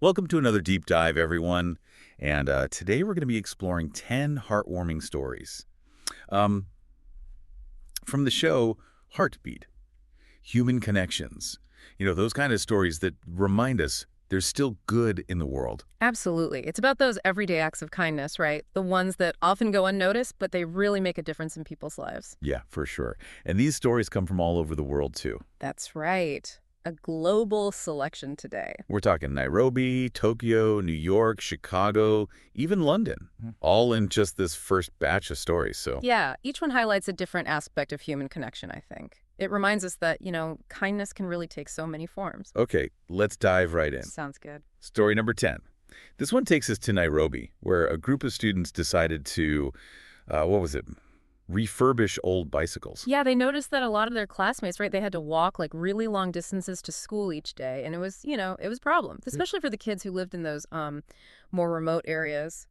Welcome to another deep dive, everyone. And today we're going to be exploring 10 heartwarming stories. Um, from the show Heartbeat, Human Connections. Those kind of stories that remind us there's still good in the world. Absolutely. It's about those everyday acts of kindness, right? The ones that often go unnoticed, but they really make a difference in people's lives. Yeah, for sure. And these stories come from all over the world, too. That's right. A global selection today. We're talking Nairobi, Tokyo, New York, Chicago, even London, all in just this first batch of stories. So, Yeah, each one highlights a different aspect of human connection, I think. It reminds us that, kindness can really take so many forms. okay, let's dive right in. Sounds good. Story number 10. This one takes us to Nairobi, where a group of students decided to, refurbish old bicycles. Yeah, they noticed that a lot of their classmates, right, they had to walk like really long distances to school each day, and it was a problem, especially for the kids who lived in those more remote areas.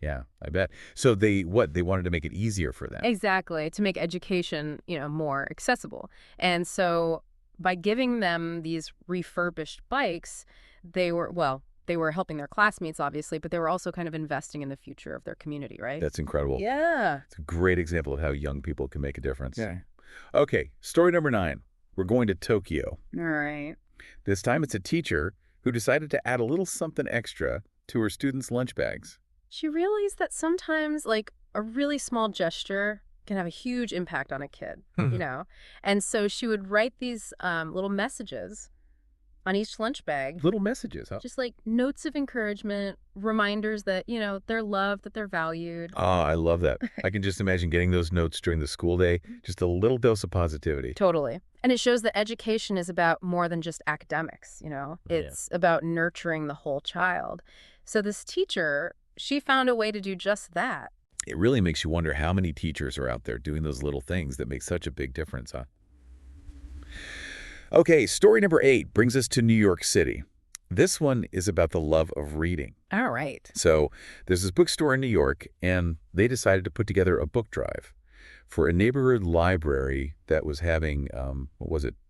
Yeah, I bet. So they wanted to make it easier for them. Exactly, to make education, more accessible. And so by giving them these refurbished bikes, they were helping their classmates, obviously, but they were also kind of investing in the future of their community, right? That's incredible. Yeah. It's a great example of how young people can make a difference. Yeah. Okay, story number 9. We're going to Tokyo. All right. This time it's a teacher who decided to add a little something extra to her students' lunch bags. She realized that sometimes, like, a really small gesture can have a huge impact on a kid, you know? And so she would write these little messages on each lunch bag, Little messages, huh? just like notes of encouragement, reminders that, they're loved, that they're valued. Ah, I love that. I can just imagine getting those notes during the school day. Just a little dose of positivity. Totally. And it shows that education is about more than just academics, It's about nurturing the whole child. So this teacher, she found a way to do just that. It really makes you wonder how many teachers are out there doing those little things that make such a big difference, huh? Okay, story number 8 brings us to New York City. This one is about the love of reading. All right. So there's this bookstore in New York, and they decided to put together a book drive for a neighborhood library that was having,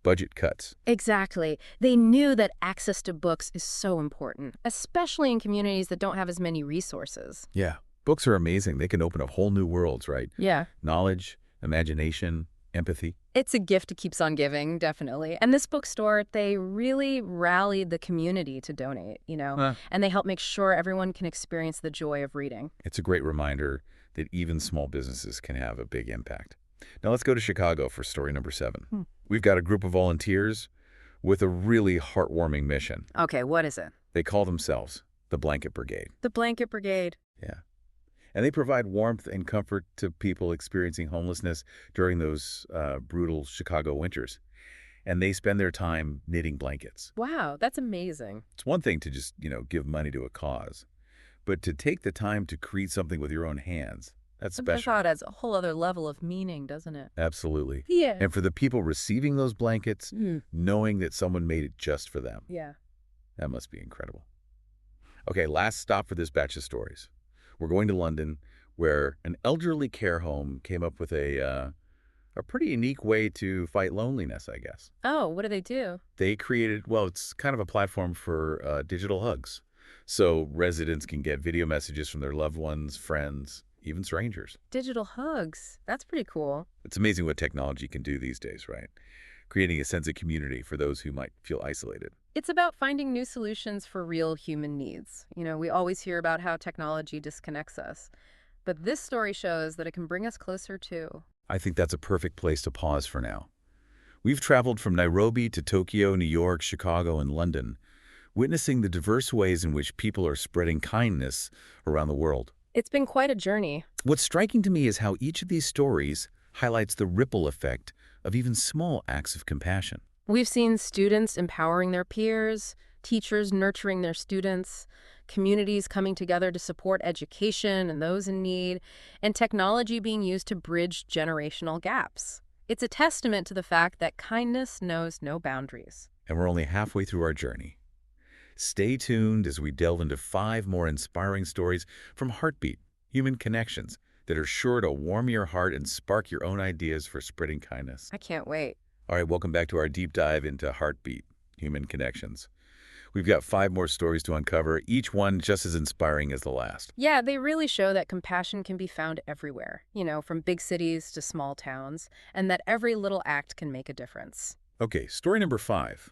budget cuts. Exactly. They knew that access to books is so important, especially in communities that don't have as many resources. Yeah, books are amazing. They can open up whole new worlds, right? Yeah. Knowledge, imagination, empathy. It's a gift that keeps on giving, definitely. And this bookstore, they really rallied the community to donate, and they help make sure everyone can experience the joy of reading. It's a great reminder that even small businesses can have a big impact. Now let's go to Chicago for story number 7. We've got a group of volunteers with a really heartwarming mission. Okay, what is it? They call themselves the Blanket Brigade. The Blanket Brigade. Yeah. And they provide warmth and comfort to people experiencing homelessness during those brutal Chicago winters. And they spend their time knitting blankets. Wow, that's amazing. It's one thing to just, give money to a cause. But to take the time to create something with your own hands, that's I special. thought it adds a whole other level of meaning, doesn't it? Absolutely. Yeah. And for the people receiving those blankets, knowing that someone made it just for them, Yeah. that must be incredible. Okay, last stop for this batch of stories. We're going to London, where an elderly care home came up with a pretty unique way to fight loneliness, I guess. Oh, what do they do? They created, it's kind of a platform for digital hugs. So residents can get video messages from their loved ones, friends, even strangers. Digital hugs. That's pretty cool. It's amazing what technology can do these days, right? Creating a sense of community for those who might feel isolated. It's about finding new solutions for real human needs. We always hear about how technology disconnects us. But this story shows that it can bring us closer too. I think that's a perfect place to pause for now. We've traveled from Nairobi to Tokyo, New York, Chicago, and London, witnessing the diverse ways in which people are spreading kindness around the world. It's been quite a journey. What's striking to me is how each of these stories highlights the ripple effect of even small acts of compassion. We've seen students empowering their peers, teachers nurturing their students, communities coming together to support education and those in need, and technology being used to bridge generational gaps. It's a testament to the fact that kindness knows no boundaries. And we're only halfway through our journey. Stay tuned as we delve into 5 more inspiring stories from Heartbeat, Human Connections, that are sure to warm your heart and spark your own ideas for spreading kindness. I can't wait. All right, welcome back to our deep dive into Heartbeat, Human Connections. We've got 5 more stories to uncover, each one just as inspiring as the last. Yeah, they really show that compassion can be found everywhere, from big cities to small towns, and that every little act can make a difference. Okay, story number 5.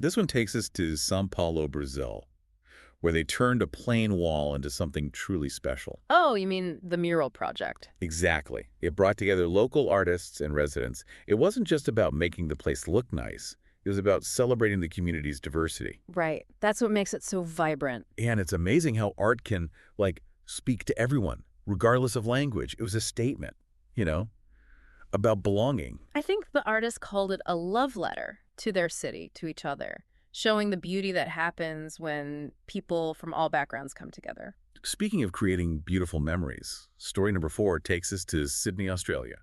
This one takes us to São Paulo, Brazil, where they turned a plain wall into something truly special. Oh, you mean the mural project? Exactly. It brought together local artists and residents. It wasn't just about making the place look nice. It was about celebrating the community's diversity. Right. That's what makes it so vibrant. And it's amazing how art can, speak to everyone, regardless of language. It was a statement, you know, about belonging. I think the artist called it a love letter to their city, to each other, showing the beauty that happens when people from all backgrounds come together. Speaking of creating beautiful memories, story number 4 takes us to Sydney, Australia.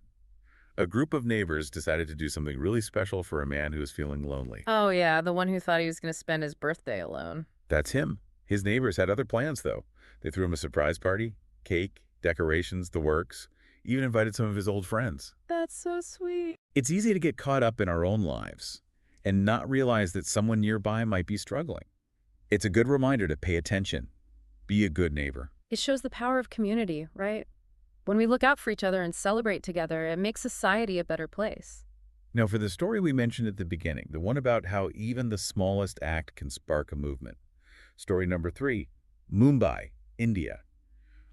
A group of neighbors decided to do something really special for a man who was feeling lonely. Oh, yeah, the one who thought he was going to spend his birthday alone. That's him. His neighbors had other plans, though. They threw him a surprise party, cake, decorations, the works, even invited some of his old friends. That's so sweet. It's easy to get caught up in our own lives and not realize that someone nearby might be struggling. It's a good reminder to pay attention. Be a good neighbor. It shows the power of community, right? When we look out for each other and celebrate together, it makes society a better place. Now, for the story we mentioned at the beginning, the one about how even the smallest act can spark a movement. Story number 3, Mumbai, India.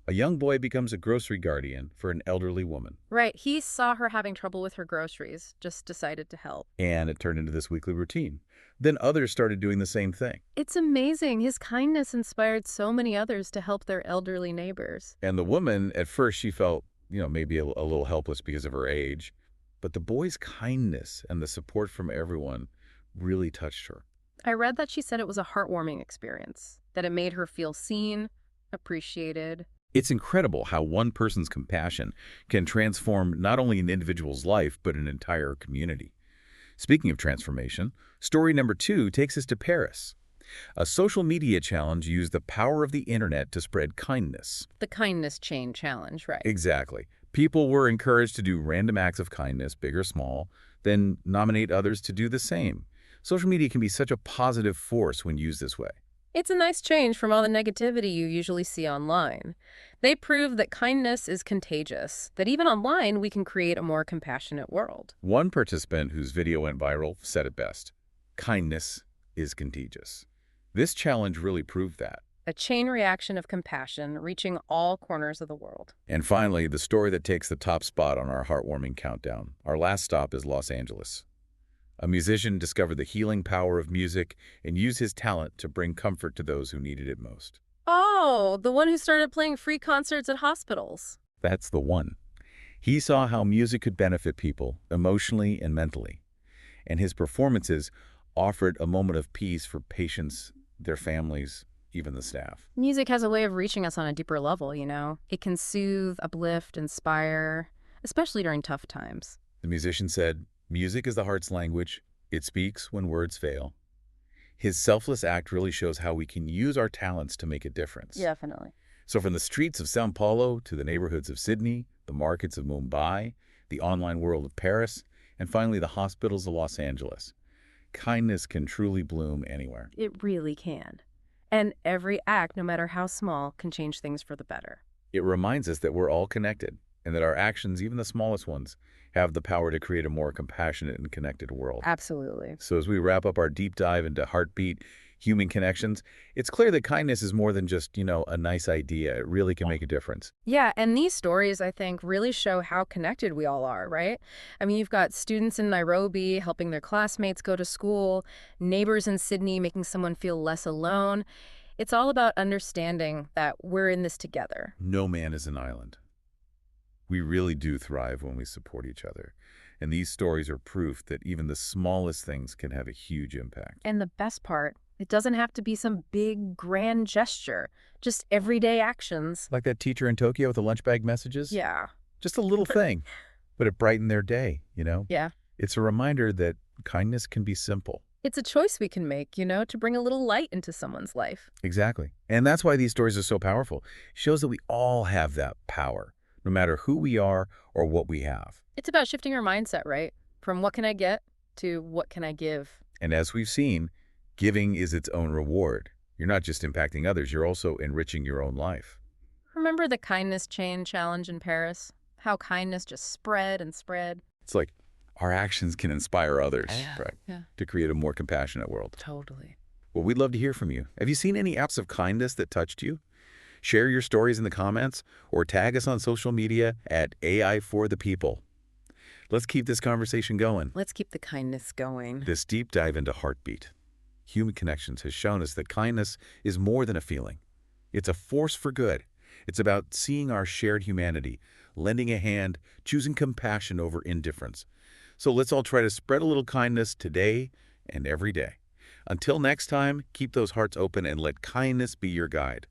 A young boy becomes a grocery guardian for an elderly woman. Right, he saw her having trouble with her groceries, just decided to help. And it turned into this weekly routine. Then others started doing the same thing. It's amazing. His kindness inspired so many others to help their elderly neighbors. And the woman, at first, she felt, maybe a little helpless because of her age. But the boy's kindness and the support from everyone really touched her. I read that she said it was a heartwarming experience, that it made her feel seen, appreciated. It's incredible how one person's compassion can transform not only an individual's life, but an entire community. Speaking of transformation, story number 2 takes us to Paris. A social media challenge used the power of the internet to spread kindness. The kindness chain challenge, right? Exactly. People were encouraged to do random acts of kindness, big or small, then nominate others to do the same. Social media can be such a positive force when used this way. It's a nice change from all the negativity you usually see online. They prove that kindness is contagious, that even online we can create a more compassionate world. One participant whose video went viral said it best: kindness is contagious. This challenge really proved that. A chain reaction of compassion reaching all corners of the world. And finally, the story that takes the top spot on our heartwarming countdown. Our last stop is Los Angeles. A musician discovered the healing power of music and used his talent to bring comfort to those who needed it most. Oh, the one who started playing free concerts at hospitals. That's the one. He saw how music could benefit people emotionally and mentally, and his performances offered a moment of peace for patients, their families, even the staff. Music has a way of reaching us on a deeper level, It can soothe, uplift, inspire, especially during tough times. The musician said, "Music is the heart's language. It speaks when words fail." His selfless act really shows how we can use our talents to make a difference. Definitely. So from the streets of São Paulo to the neighborhoods of Sydney, the markets of Mumbai, the online world of Paris, and finally the hospitals of Los Angeles, kindness can truly bloom anywhere. It really can. And every act, no matter how small, can change things for the better. It reminds us that we're all connected and that our actions, even the smallest ones, have the power to create a more compassionate and connected world. Absolutely. So as we wrap up our deep dive into heartbeat, human connections, it's clear that kindness is more than just, a nice idea. It really can make a difference. Yeah, and these stories, I think, really show how connected we all are, right? I mean, you've got students in Nairobi helping their classmates go to school, neighbors in Sydney making someone feel less alone. It's all about understanding that we're in this together. No man is an island. We really do thrive when we support each other. And these stories are proof that even the smallest things can have a huge impact. And the best part, it doesn't have to be some big, grand gesture. Just everyday actions. Like that teacher in Tokyo with the lunch bag messages? Yeah. Just a little thing, but it brightened their day, Yeah. It's a reminder that kindness can be simple. It's a choice we can make, to bring a little light into someone's life. Exactly. And that's why these stories are so powerful. It shows that we all have that power, no matter who we are or what we have. It's about shifting our mindset, right? From what can I get to what can I give? And as we've seen, Giving is its own reward. You're not just impacting others, you're also enriching your own life. Remember the kindness chain challenge in Paris? How kindness just spread and spread? It's like our actions can inspire others, Yeah. right, Yeah, to create a more compassionate world. totally. Well, we'd love to hear from you. Have you seen any acts of kindness that touched you? Share your stories in the comments or tag us on social media at AI for the People. Let's keep this conversation going. Let's keep the kindness going. This deep dive into Heartbeat. Human Connections has shown us that kindness is more than a feeling. It's a force for good. It's about seeing our shared humanity, lending a hand, choosing compassion over indifference. So let's all try to spread a little kindness today and every day. Until next time, keep those hearts open and let kindness be your guide.